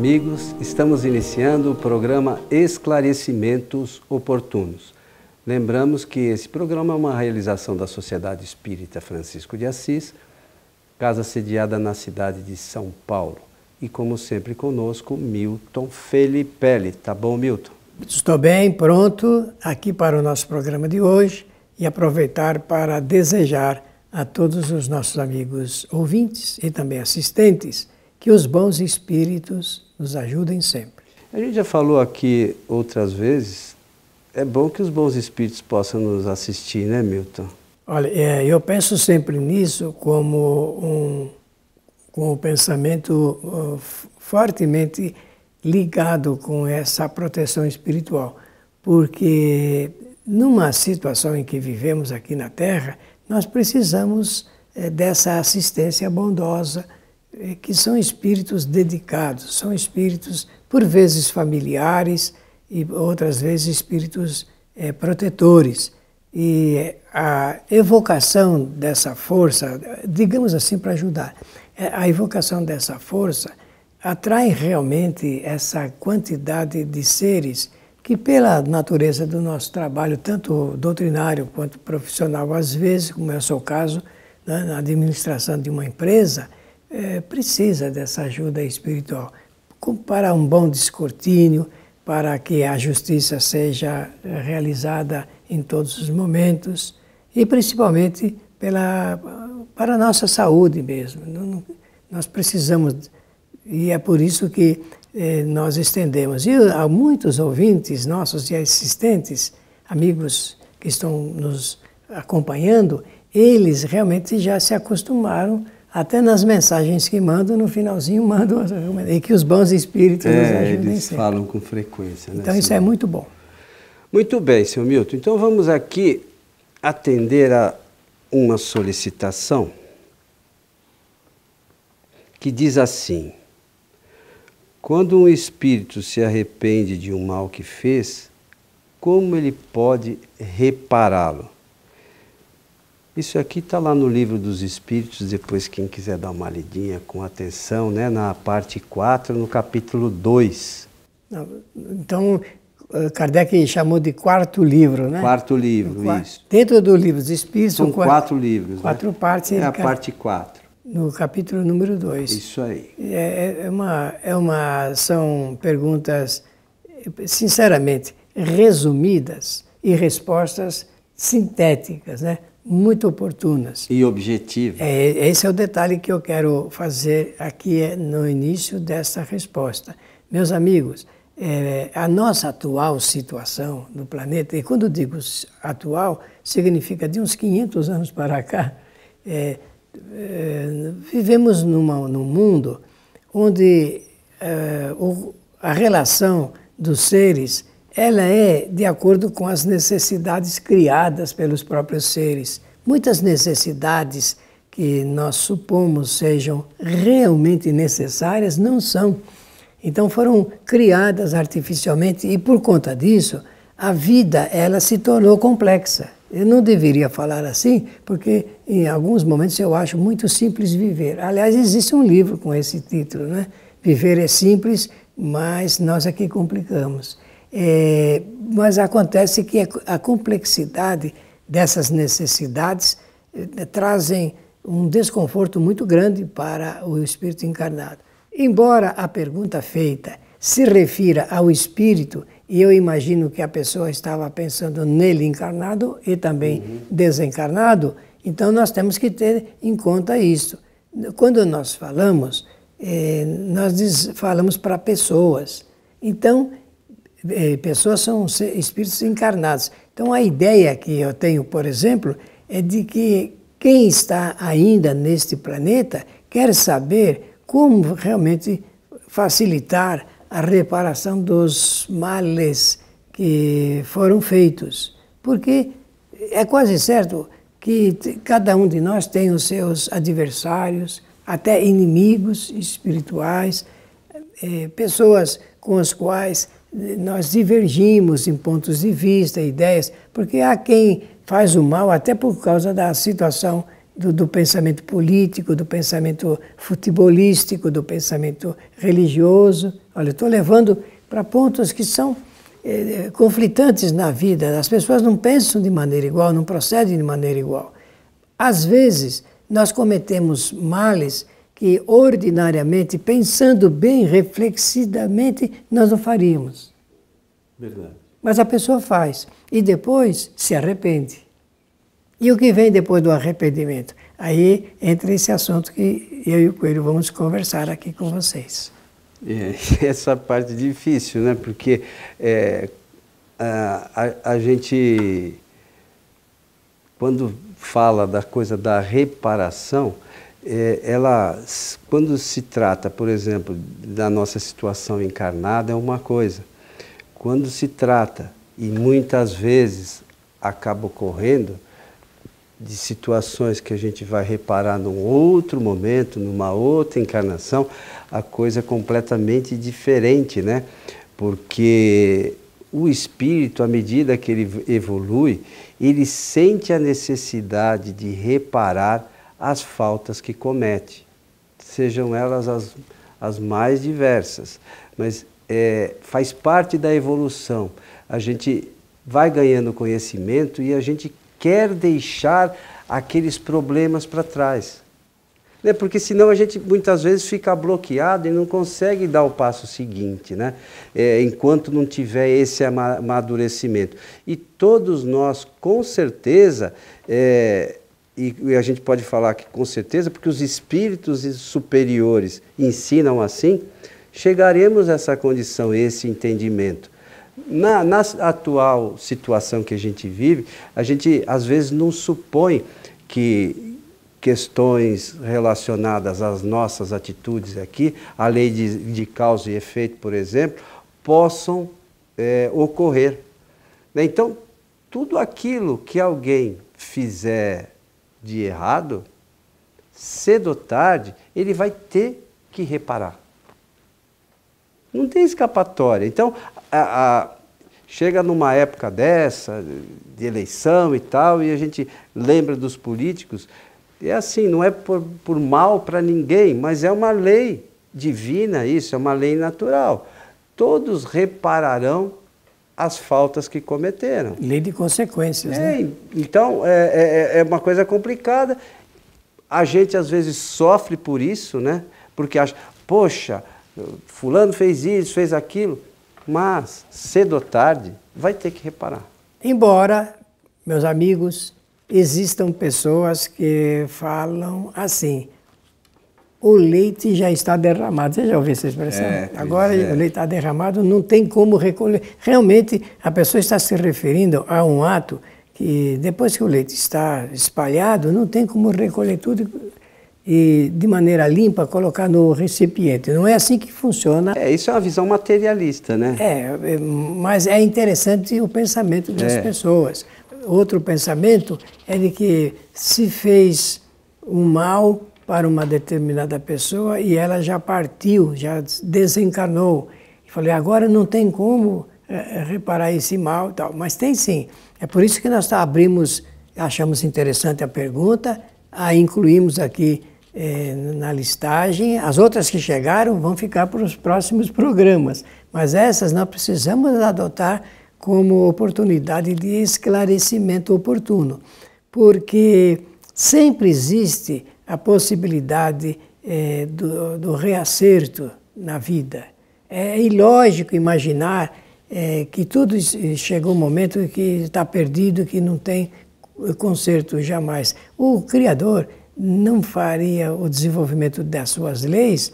amigos, estamos iniciando o programa Esclarecimentos Oportunos. Lembramos que esse programa é uma realização da Sociedade Espírita Francisco de Assis, casa sediada na cidade de São Paulo. E como sempre conosco, Milton Felipelli. Tá bom, Milton? Estou bem, pronto aqui para o nosso programa de hoje e aproveitar para desejar a todos os nossos amigos ouvintes e também assistentes que os bons espíritos nos ajudem sempre. A gente já falou aqui outras vezes, é bom que os bons espíritos possam nos assistir, né, Milton? Olha, eu penso sempre nisso com um pensamento fortemente ligado com essa proteção espiritual, porque numa situação em que vivemos aqui na Terra, nós precisamos dessa assistência bondosa, que são espíritos dedicados, são espíritos por vezes familiares e outras vezes espíritos protetores. E a evocação dessa força, digamos assim para ajudar, a evocação dessa força atrai realmente essa quantidade de seres que, pela natureza do nosso trabalho, tanto doutrinário quanto profissional, às vezes, como é o seu caso, né, na administração de uma empresa, precisa dessa ajuda espiritual para um bom descortínio, para que a justiça seja realizada em todos os momentos e principalmente para a nossa saúde mesmo. Nós precisamos, e é por isso que nós estendemos. E há muitos ouvintes nossos e assistentes, amigos que estão nos acompanhando, eles realmente já se acostumaram, até nas mensagens que mandam, no finalzinho mandam, e que os bons espíritos nos ajudem eles sempre. falam com frequência. Né, então isso é muito bom. Muito bem, senhor Milton. Então vamos aqui atender a uma solicitação que diz assim: quando um espírito se arrepende de um mal que fez, como ele pode repará-lo? Isso aqui está lá no Livro dos Espíritos, depois quem quiser dar uma lidinha com atenção, né, na parte 4, no capítulo 2. Então, Kardec chamou de quarto livro, né? Quarto livro, isso. Dentro do Livro dos Espíritos... São 4 livros, quatro, né? partes. É a parte 4. No capítulo número 2. Isso aí. São perguntas, sinceramente, resumidas e respostas sintéticas, né? Muito oportunas. E objetivas. Esse é o detalhe que eu quero fazer aqui no início dessa resposta. Meus amigos, a nossa atual situação no planeta, e quando digo atual, significa de uns 500 anos para cá, vivemos num mundo onde a relação dos seres ela é de acordo com as necessidades criadas pelos próprios seres. Muitas necessidades que nós supomos sejam realmente necessárias não são. Então foram criadas artificialmente e por conta disso a vida ela se tornou complexa. Eu não deveria falar assim, porque em alguns momentos eu acho muito simples viver. Aliás, existe um livro com esse título, né? Viver é simples, mas nós aqui complicamos. Mas acontece que a complexidade dessas necessidades trazem um desconforto muito grande para o espírito encarnado. Embora a pergunta feita se refira ao espírito, e eu imagino que a pessoa estava pensando nele encarnado e também desencarnado, então nós temos que ter em conta isso. Quando nós falamos, falamos para pessoas. Então, pessoas são espíritos encarnados. Então a ideia que eu tenho, por exemplo, é de que quem está ainda neste planeta quer saber como realmente facilitar a reparação dos males que foram feitos. Porque é quase certo que cada um de nós tem os seus adversários, até inimigos espirituais, pessoas com as quais nós divergimos em pontos de vista, ideias, porque há quem faz o mal até por causa da situação do pensamento político, do pensamento futebolístico, do pensamento religioso. Olha, eu estou levando para pontos que são conflitantes na vida. As pessoas não pensam de maneira igual, não procedem de maneira igual. Às vezes, nós cometemos males que ordinariamente, pensando bem, reflexidamente, nós não faríamos. Verdade. Mas a pessoa faz e depois se arrepende. E o que vem depois do arrependimento? Aí entra esse assunto que eu e o Coelho vamos conversar aqui com vocês. Essa parte difícil, né? Porque a gente, quando fala da coisa da reparação, quando se trata, por exemplo, da nossa situação encarnada, é uma coisa. Quando se trata, e muitas vezes acaba ocorrendo, de situações que a gente vai reparar num outro momento, numa outra encarnação, a coisa é completamente diferente, né? Porque o espírito, à medida que ele evolui, ele sente a necessidade de reparar as faltas que comete, sejam elas as mais diversas. Mas faz parte da evolução. A gente vai ganhando conhecimento e a gente quer deixar aqueles problemas para trás. Né? Porque senão a gente muitas vezes fica bloqueado e não consegue dar o passo seguinte, né? Enquanto não tiver esse amadurecimento. E todos nós, com certeza, e a gente pode falar que com certeza, porque os espíritos superiores ensinam assim, chegaremos a essa condição, esse entendimento. Na atual situação que a gente vive, a gente às vezes não supõe que questões relacionadas às nossas atitudes aqui, a lei de causa e efeito, por exemplo, possam ocorrer. Então, tudo aquilo que alguém fizer de errado, cedo ou tarde, ele vai ter que reparar. Não tem escapatória. Então, chega numa época dessa, de eleição e tal, e a gente lembra dos políticos, é assim, não é por mal para ninguém, mas é uma lei divina isso, é uma lei natural. Todos repararão as faltas que cometeram. Lei de consequências, né? Então, é uma coisa complicada. A gente, às vezes, sofre por isso, né? Porque acha, poxa, fulano fez isso, fez aquilo, mas, cedo ou tarde, vai ter que reparar. Embora, meus amigos, existam pessoas que falam assim, o leite já está derramado. Você já ouviu essa expressão? Agora o leite está derramado, não tem como recolher. Realmente, a pessoa está se referindo a um ato que, depois que o leite está espalhado, não tem como recolher tudo e, de maneira limpa, colocar no recipiente. Não é assim que funciona. Isso é uma visão materialista, né? Mas é interessante o pensamento das pessoas. Outro pensamento é de que se fez um mal para uma determinada pessoa e ela já partiu, já desencarnou. E falei, agora não tem como reparar esse mal e tal. Mas tem sim. É por isso que nós achamos interessante a pergunta, a incluímos aqui na listagem. As outras que chegaram vão ficar para os próximos programas. Mas essas nós precisamos adotar como oportunidade de esclarecimento oportuno. Porque sempre existe a possibilidade do reacerto na vida. É ilógico imaginar que tudo chegou um momento que está perdido, que não tem conserto jamais. O Criador não faria o desenvolvimento das suas leis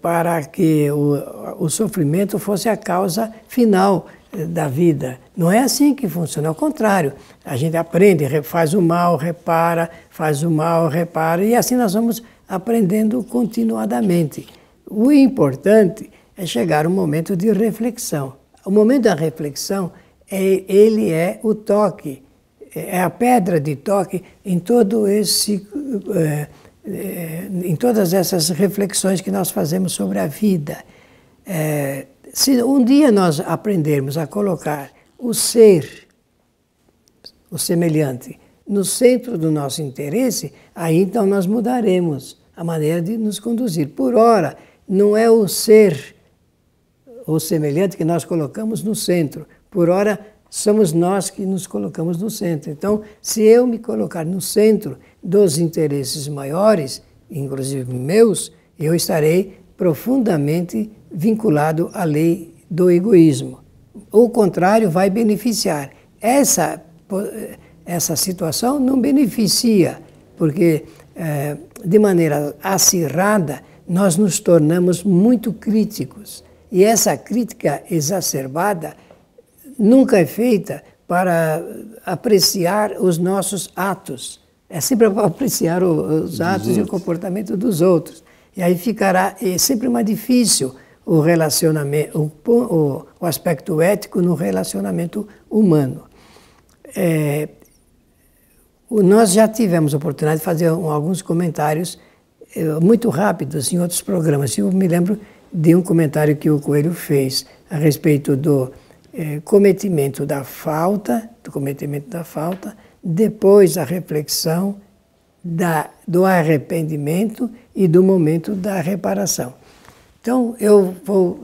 para que o sofrimento fosse a causa final da vida. Não é assim que funciona, ao contrário. A gente aprende, faz o mal, repara, faz o mal, repara, e assim nós vamos aprendendo continuadamente. O importante é chegar um momento de reflexão. O momento da reflexão, ele é o toque, é a pedra de toque em em todas essas reflexões que nós fazemos sobre a vida. Se um dia nós aprendermos a colocar o ser, o semelhante, no centro do nosso interesse, aí então nós mudaremos a maneira de nos conduzir. Por ora, não é o ser, o semelhante que nós colocamos no centro. Por ora, somos nós que nos colocamos no centro. Então, se eu me colocar no centro dos interesses maiores, inclusive meus, eu estarei profundamente vinculado à lei do egoísmo. O contrário vai beneficiar. Essa situação não beneficia, porque de maneira acirrada nós nos tornamos muito críticos. E essa crítica exacerbada nunca é feita para apreciar os nossos atos. É sempre para apreciar os atos e o comportamento dos outros. E aí ficará sempre mais difícil o relacionamento, o aspecto ético no relacionamento humano. Nós já tivemos a oportunidade de fazer alguns comentários muito rápidos em outros programas. Eu me lembro de um comentário que o Coelho fez a respeito do cometimento da falta, depois a reflexão do arrependimento e do momento da reparação. Então, eu vou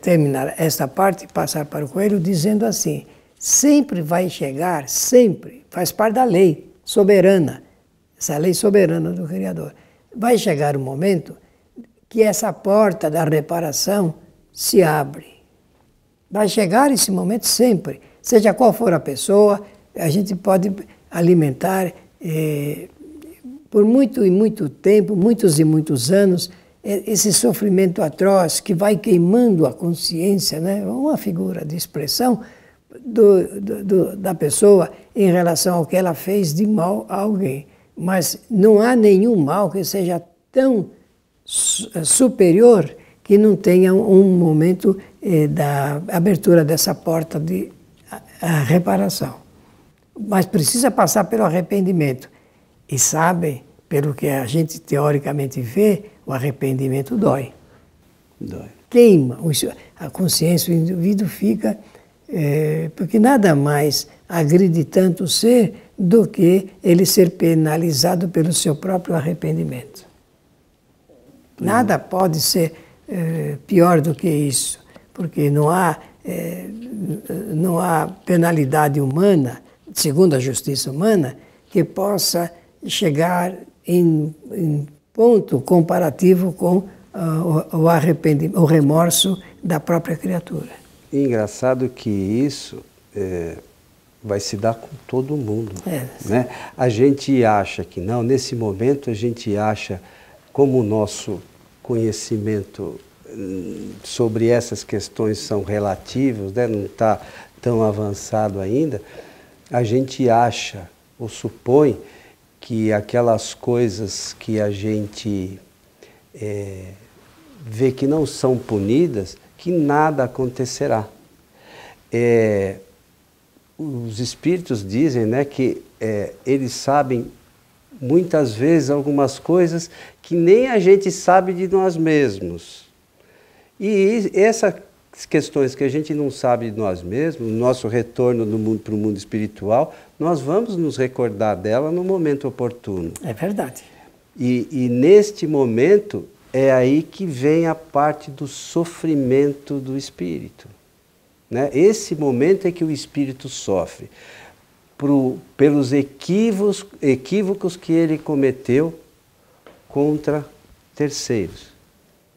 terminar esta parte e passar para o Coelho dizendo assim: sempre vai chegar, sempre, faz parte da lei soberana, essa lei soberana do Criador. Vai chegar um momento que essa porta da reparação se abre. Vai chegar esse momento sempre, seja qual for a pessoa, a gente pode alimentar por muito e muito tempo, muitos e muitos anos, esse sofrimento atroz que vai queimando a consciência, né? Uma figura de expressão da pessoa em relação ao que ela fez de mal a alguém. Mas não há nenhum mal que seja tão superior que não tenha um momento da abertura dessa porta de reparação. Mas precisa passar pelo arrependimento. E sabem, pelo que a gente teoricamente vê, o arrependimento dói. Dói. Queima a consciência, o indivíduo fica... porque nada mais agride tanto o ser do que ele ser penalizado pelo seu próprio arrependimento. Nada pode ser pior do que isso, porque não há penalidade humana, segundo a justiça humana, que possa chegar em ponto comparativo com o arrependimento, o remorso da própria criatura. Engraçado que isso vai se dar com todo mundo. Né? A gente acha que não, nesse momento a gente acha, como o nosso conhecimento sobre essas questões são relativos, né? Não está tão avançado ainda, a gente acha ou supõe que aquelas coisas que a gente vê que não são punidas, que nada acontecerá. Os espíritos dizem, né, que eles sabem muitas vezes algumas coisas que nem a gente sabe de nós mesmos. E essas questões que a gente não sabe de nós mesmos, no nosso retorno para o mundo espiritual, nós vamos nos recordar dela no momento oportuno. É verdade. E neste momento é aí que vem a parte do sofrimento do espírito. Né? Esse momento é que o espírito sofre pelos equívocos que ele cometeu contra terceiros.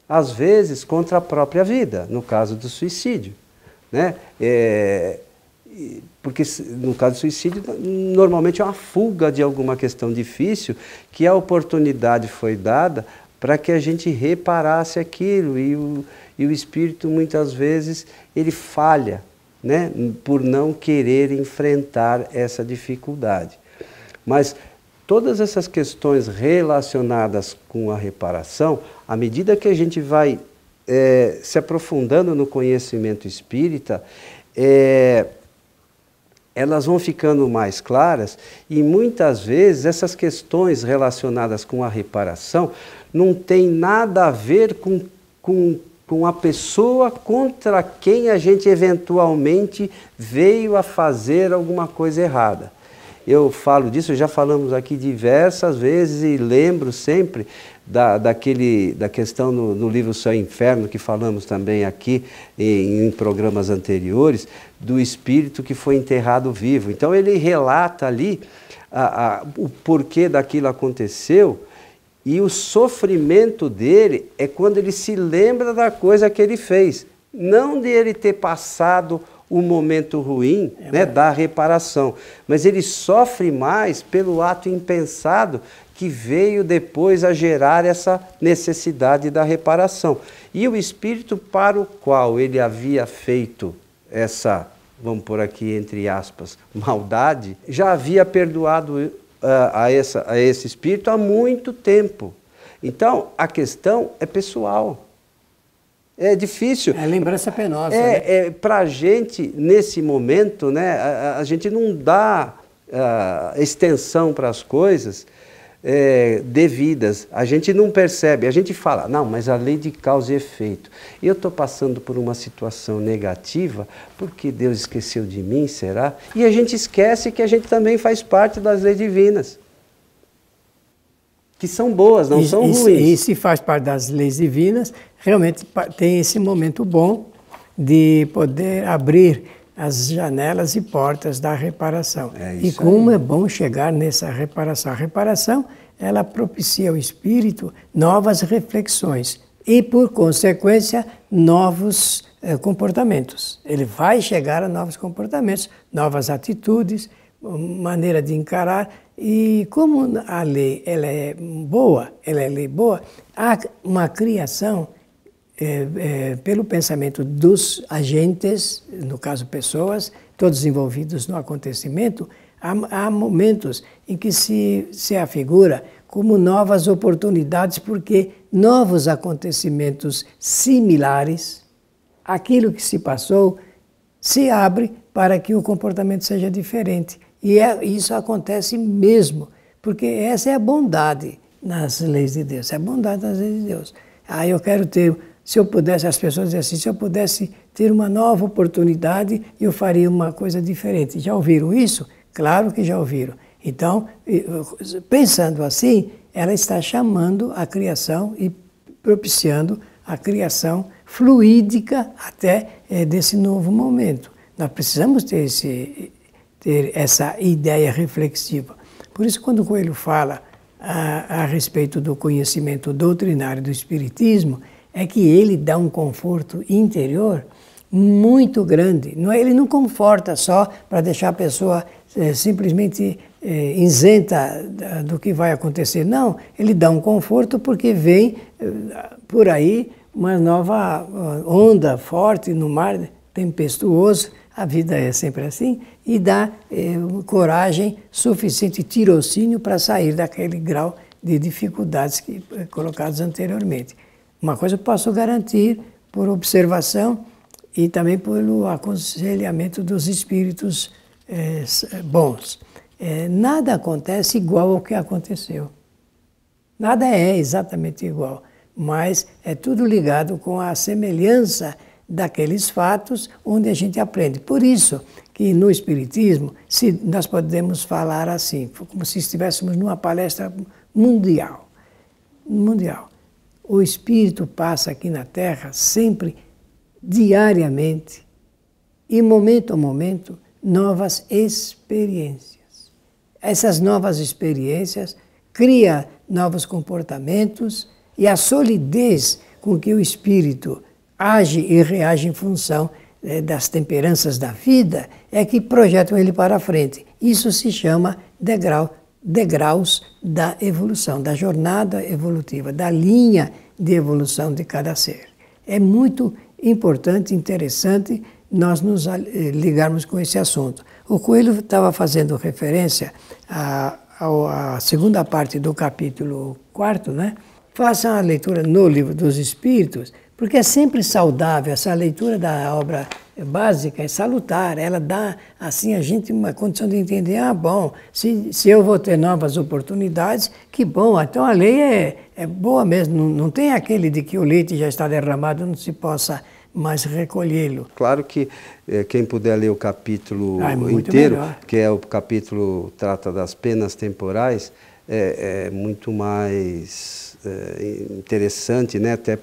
Às vezes contra a própria vida, no caso do suicídio. Né? Porque no caso do suicídio, normalmente é uma fuga de alguma questão difícil, que a oportunidade foi dada para que a gente reparasse aquilo, e o espírito muitas vezes ele falha, né, por não querer enfrentar essa dificuldade. Mas todas essas questões relacionadas com a reparação, à medida que a gente vai se aprofundando no conhecimento espírita, elas vão ficando mais claras, e muitas vezes essas questões relacionadas com a reparação não tem nada a ver com a pessoa contra quem a gente eventualmente veio a fazer alguma coisa errada. eu falo disso, já falamos aqui diversas vezes e lembro sempre da questão no livro Céu e Inferno, que falamos também aqui em programas anteriores, do espírito que foi enterrado vivo. Então ele relata ali o porquê daquilo aconteceu, e o sofrimento dele é quando ele se lembra da coisa que ele fez, não de ele ter passado o momento ruim, né, da reparação, mas ele sofre mais pelo ato impensado que veio depois a gerar essa necessidade da reparação. E o espírito para o qual ele havia feito essa, vamos pôr aqui entre aspas, maldade, já havia perdoado a esse espírito há muito tempo. Então, a questão é pessoal. É difícil. É lembrança penosa. Né? Para a gente, nesse momento, né, a gente não dá extensão para as coisas devidas. A gente não percebe. A gente fala, não, mas a lei de causa e efeito. Eu estou passando por uma situação negativa porque Deus esqueceu de mim, será? E a gente esquece que a gente também faz parte das leis divinas. Que são boas, não são ruins. E se faz parte das leis divinas, realmente tem esse momento bom de poder abrir as janelas e portas da reparação. E como é bom chegar nessa reparação. A reparação, ela propicia ao espírito novas reflexões e, por consequência, novos comportamentos. Ele vai chegar a novos comportamentos, novas atitudes, maneira de encarar. E como a lei ela é boa, ela é lei boa, há uma criação pelo pensamento dos agentes, no caso pessoas, todos envolvidos no acontecimento, há momentos em que se afigura como novas oportunidades, porque novos acontecimentos similares, aquilo que se passou, se abre para que o comportamento seja diferente. E isso acontece mesmo, porque essa é a bondade nas leis de Deus, é a bondade nas leis de Deus. Eu quero ter, se eu pudesse, as pessoas dizem assim, se eu pudesse ter uma nova oportunidade, eu faria uma coisa diferente. Já ouviram isso? Claro que já ouviram. Então, pensando assim, ela está chamando a criação e propiciando a criação fluídica até desse novo momento. Nós precisamos ter essa ideia reflexiva. Por isso, quando o Coelho fala a respeito do conhecimento doutrinário do Espiritismo, é que ele dá um conforto interior muito grande. Ele não conforta só para deixar a pessoa simplesmente isenta do que vai acontecer. Não, ele dá um conforto porque vem por aí uma nova onda forte no mar tempestuoso. A vida é sempre assim, e dá coragem suficiente, tirocínio para sair daquele grau de dificuldades colocadas anteriormente. Uma coisa eu posso garantir por observação e também pelo aconselhamento dos espíritos bons. Nada acontece igual ao que aconteceu. Nada é exatamente igual, mas é tudo ligado com a semelhança daqueles fatos onde a gente aprende. Por isso que no Espiritismo nós podemos falar assim, como se estivéssemos numa palestra mundial. O Espírito passa aqui na Terra sempre, diariamente, e momento a momento, novas experiências. Essas novas experiências criam novos comportamentos e a solidez com que o Espírito age e reage em função das temperanças da vida é que projetam ele para frente. Isso se chama degraus da evolução, da jornada evolutiva, da linha de evolução de cada ser. É muito importante, interessante nós nos ligarmos com esse assunto. O Coelho estava fazendo referência à segunda parte do capítulo 4, né? Façam a leitura no Livro dos Espíritos, porque é sempre saudável, essa leitura da obra básica é salutar, ela dá assim a gente uma condição de entender, bom, se eu vou ter novas oportunidades, que bom, então a lei é boa mesmo, não tem aquele de que o leite já está derramado, não se possa mas recolhê-lo. Claro que quem puder ler o capítulo muito inteiro, melhor. que é o capítulo que trata das penas temporais, é muito mais interessante, né? Até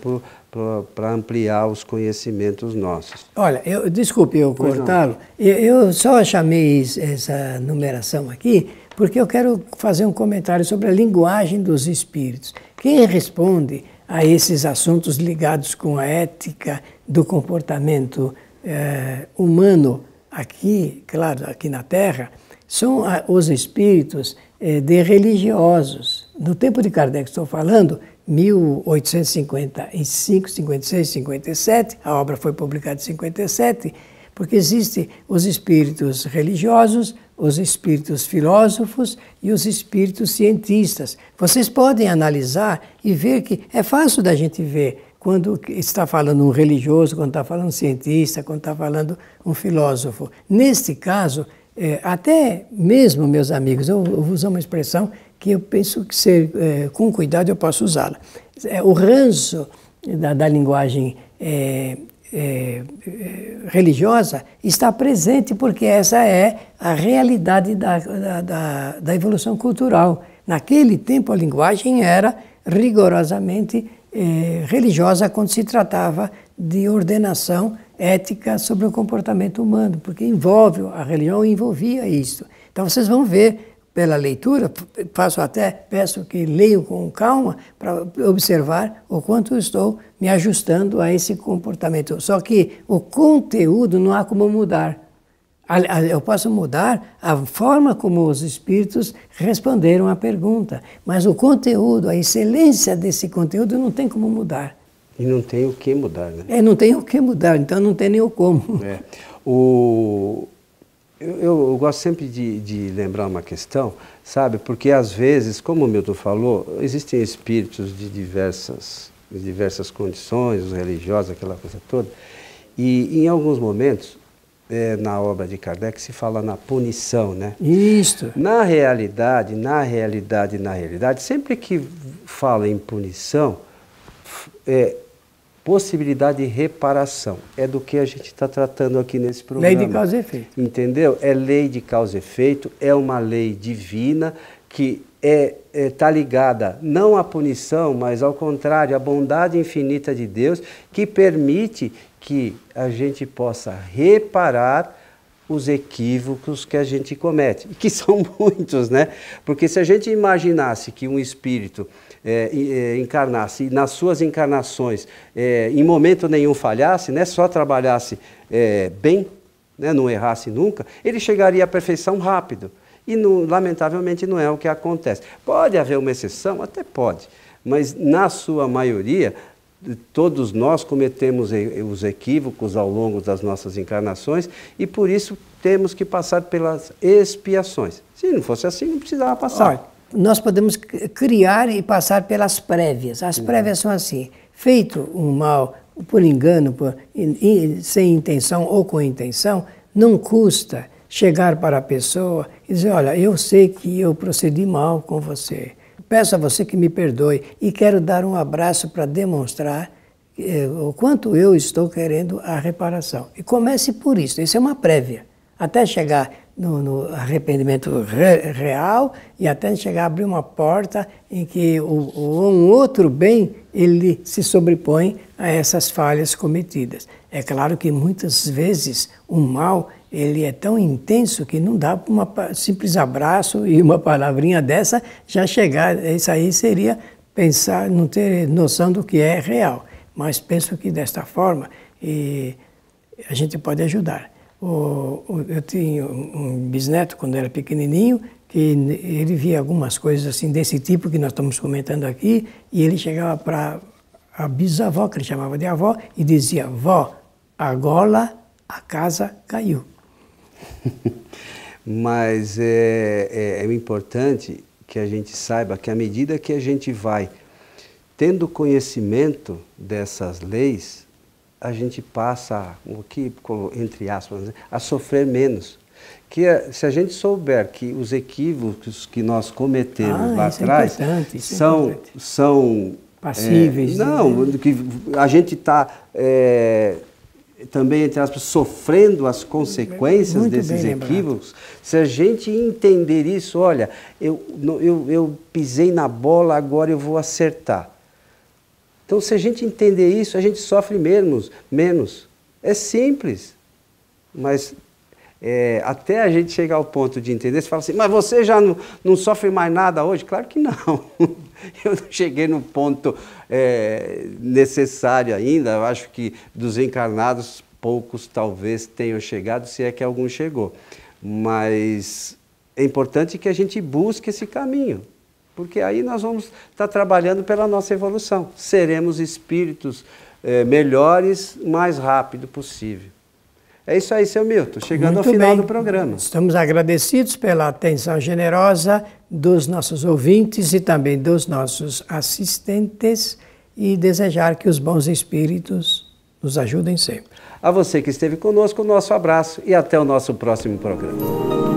para ampliar os conhecimentos nossos. Olha, desculpe eu cortá-lo, eu só chamei essa numeração aqui porque eu quero fazer um comentário sobre a linguagem dos espíritos. Quem responde a esses assuntos ligados com a ética do comportamento humano aqui, claro, aqui na Terra, são os espíritos de religiosos. No tempo de Kardec, estou falando, 1855, 56, 57, a obra foi publicada em 57, porque existem os espíritos religiosos, os espíritos filósofos e os espíritos cientistas. Vocês podem analisar e ver que é fácil da gente ver quando está falando um religioso, quando está falando um cientista, quando está falando um filósofo. Neste caso, até mesmo, meus amigos, eu vou usar uma expressão que eu penso que com cuidado eu posso usá-la. O ranço da linguagem religiosa está presente porque essa é a realidade da evolução cultural. Naquele tempo a linguagem era rigorosamente religiosa quando se tratava de ordenação ética sobre o comportamento humano, porque a religião envolvia isso. Então vocês vão ver pela leitura, peço que leiam com calma para observar o quanto eu estou me ajustando a esse comportamento. Só que o conteúdo não há como mudar. Eu posso mudar a forma como os espíritos responderam à pergunta, mas o conteúdo, a excelência desse conteúdo não tem como mudar. E não tem o que mudar, né? Não tem o que mudar, então não tem nem o como. Eu gosto sempre de lembrar uma questão, sabe? Porque às vezes, como o Milton falou, existem espíritos de diversas condições, os religiosos, aquela coisa toda, e em alguns momentos, na obra de Kardec, se fala na punição, né? Isto. Na realidade, sempre que fala em punição, possibilidade de reparação. É do que a gente está tratando aqui nesse programa. Lei de causa e efeito. Entendeu? É lei de causa e efeito, é uma lei divina que está ligada não à punição, mas ao contrário, à bondade infinita de Deus, que permite que a gente possa reparar os equívocos que a gente comete, que são muitos, né? Porque se a gente imaginasse que um espírito encarnasse e nas suas encarnações em momento nenhum falhasse, né, só trabalhasse bem, né, não errasse nunca, ele chegaria à perfeição rápido. E lamentavelmente não é o que acontece. Pode haver uma exceção? Até pode, mas na sua maioria todos nós cometemos os equívocos ao longo das nossas encarnações e por isso temos que passar pelas expiações. Se não fosse assim, não precisava passar. Olha, nós podemos criar e passar pelas prévias. As prévias são assim: feito um mal por engano, sem intenção ou com intenção, não custa chegar para a pessoa e dizer: olha, eu sei que eu procedi mal com você, peço a você que me perdoe e quero dar um abraço para demonstrar o quanto eu estou querendo a reparação. E comece por isso, isso é uma prévia, até chegar no arrependimento real e até chegar a abrir uma porta em que um outro bem ele se sobrepõe a essas falhas cometidas. É claro que muitas vezes o mal ele é tão intenso que não dá para um simples abraço e uma palavrinha dessa já chegar. Isso aí seria pensar, não ter noção do que é real. Mas penso que desta forma a gente pode ajudar. Eu tinha um bisneto quando era pequenininho, que ele via algumas coisas assim desse tipo que nós estamos comentando aqui, e ele chegava para a bisavó, que ele chamava de avó, e dizia: vó, agora a casa caiu. Mas é importante que a gente saiba que à medida que a gente vai tendo conhecimento dessas leis, a gente passa, entre aspas, a sofrer menos. Se a gente souber que os equívocos que nós cometemos lá atrás são passíveis. que a gente está também, entre aspas, sofrendo as consequências Muito desses bem equívocos, se a gente entender isso, olha, eu pisei na bola, agora eu vou acertar. Então, se a gente entender isso, a gente sofre menos. É simples, mas até a gente chegar ao ponto de entender, você fala assim, mas você já não sofre mais nada hoje? Claro que não. Eu não cheguei no ponto necessário ainda. Eu acho que dos encarnados, poucos talvez tenham chegado, se é que algum chegou. Mas é importante que a gente busque esse caminho, porque aí nós vamos estar trabalhando pela nossa evolução. Seremos espíritos melhores o mais rápido possível. É isso aí, seu Milton, chegando ao final do programa. Estamos agradecidos pela atenção generosa dos nossos ouvintes e também dos nossos assistentes e desejar que os bons espíritos nos ajudem sempre. A você que esteve conosco, o nosso abraço e até o nosso próximo programa.